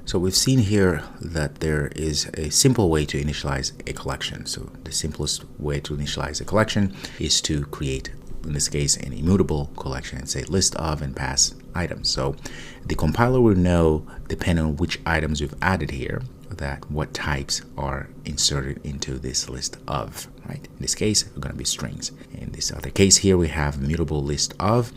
So we've seen here that there is a simple way to initialize a collection. So the simplest way to initialize a collection is to create, in this case, an immutable collection and say list of and pass items. So the compiler will know, depending on which items we've added here, that what types are inserted into this list of, right? In this case, we're going to be strings. In this other case here, we have mutable list of.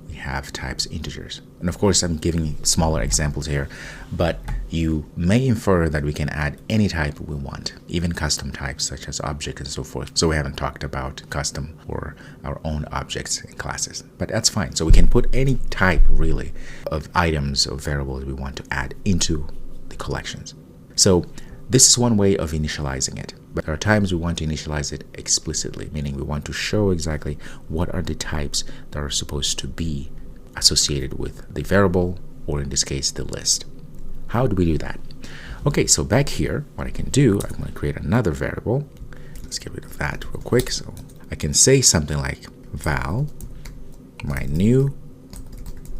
We have types integers. And of course, I'm giving smaller examples here, but you may infer that we can add any type we want, even custom types such as object and so forth. So we haven't talked about custom or our own objects and classes, but that's fine. So we can put any type really of items or variables we want to add into the collections. So this is one way of initializing it. But there are times we want to initialize it explicitly, meaning we want to show exactly what are the types that are supposed to be associated with the variable, or in this case, the list. How do we do that? Okay, so back here, what I can do, I'm going to create another variable. Let's get rid of that real quick. So I can say something like val, my new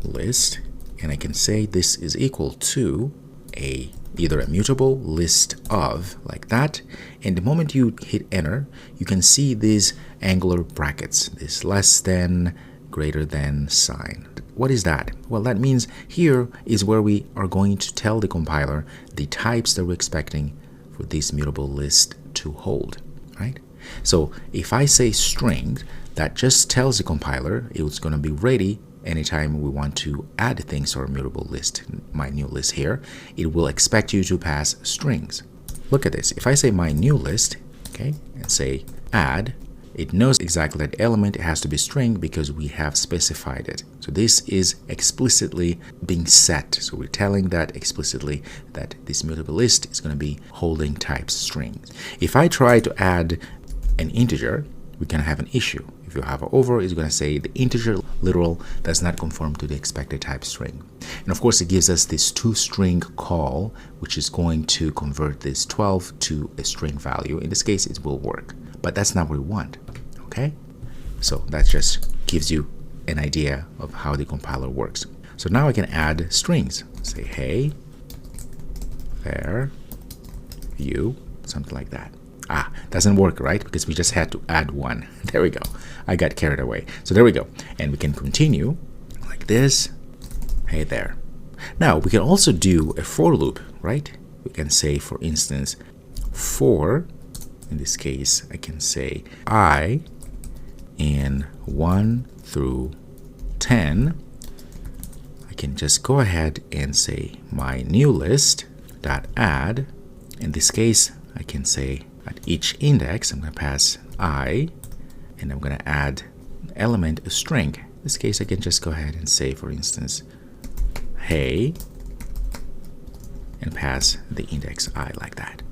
list, and I can say this is equal to either a mutable list of, like that, and the moment you hit enter, you can see these angular brackets, this less than, greater than sign. What is that? Well, that means here is where we are going to tell the compiler the types that we're expecting for this mutable list to hold, right? So if I say string, that just tells the compiler it's going to be ready anytime we want to add things to our mutable list, my new list here. It will expect you to pass strings. Look at this. If I say my new list, okay, and say add, it knows exactly that element has to be string because we have specified it. So this is explicitly being set. So we're telling that explicitly that this mutable list is going to be holding type strings. If I try to add an integer, we can have an issue. If you have an over, it's going to say the integer literal does not conform to the expected type string. And of course, it gives us this toString call, which is going to convert this 12 to a string value. In this case, it will work, but that's not what we want. Okay, so that just gives you an idea of how the compiler works. So now I can add strings. Say hey, there, view, something like that. Doesn't work, right? Because we just had to add one. There we go. I got carried away. So there we go. And we can continue like this. Hey there. Now we can also do a for loop, right? We can say, for instance, for, in this case, I can say I in 1 through 10. I can just go ahead and say my new list dot add. In this case, I can say at each index, I'm going to pass I, and I'm going to add an element, a string. In this case, I can just go ahead and say, for instance, hey, and pass the index I like that.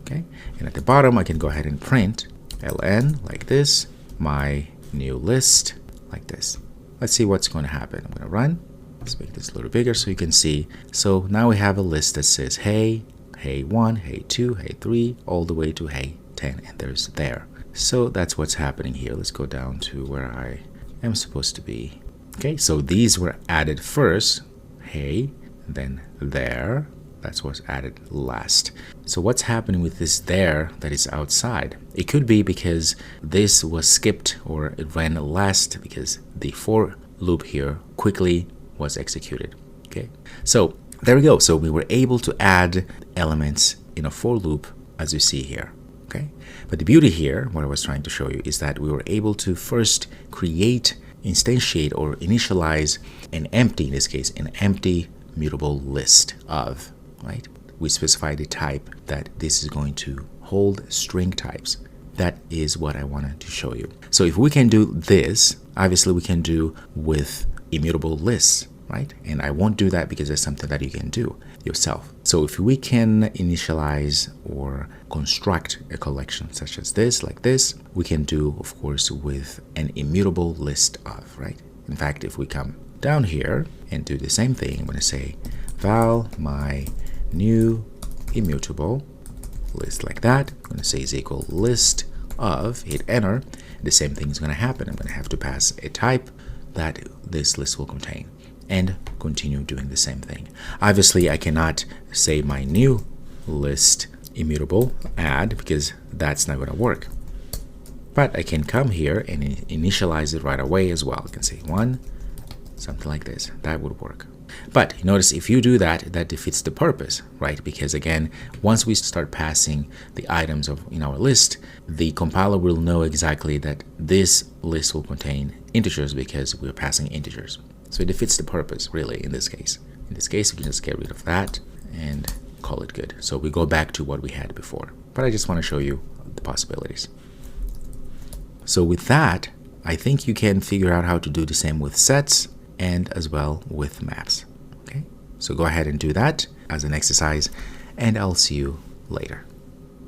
Okay, and at the bottom, I can go ahead and print ln like this, my new list like this. Let's see what's going to happen. I'm going to run. Let's make this a little bigger so you can see. So now we have a list that says hey, hey 1, hey 2, hey 3, all the way to hey 10, and there's there. So that's what's happening here. Let's go down to where I am supposed to be. Okay, so these were added first, hey, and then there. That's what's added last. So what's happening with this there that is outside? It could be because this was skipped, or it ran last because the for loop here quickly was executed. Okay, so there we go. So we were able to add elements in a for loop, as you see here. Okay, but the beauty here, what I was trying to show you, is that we were able to first create, instantiate, or initialize an empty, in this case, an empty mutable list of, right? We specify the type that this is going to hold string types. That is what I wanted to show you. So if we can do this, obviously we can do with immutable lists, right? And I won't do that because it's something that you can do yourself. So if we can initialize or construct a collection such as this, like this, we can do, of course, with an immutable list of, right? In fact, if we come down here and do the same thing, I'm going to say val my new immutable list like that. I'm going to say is equal list of, hit enter. The same thing is going to happen. I'm going to have to pass a type that this list will contain. and continue doing the same thing. Obviously, I cannot say my new list immutable add because that's not going to work. But I can come here and initialize it right away as well. I can say 1, something like this. That would work. But notice if you do that, that defeats the purpose, right? Because again, once we start passing the items in our list, the compiler will know exactly that this list will contain integers because we're passing integers. So it defeats the purpose, really, in this case. In this case, we can just get rid of that and call it good. So we go back to what we had before. But I just want to show you the possibilities. So with that, I think you can figure out how to do the same with sets and as well with maps. Okay, so go ahead and do that as an exercise, and I'll see you later.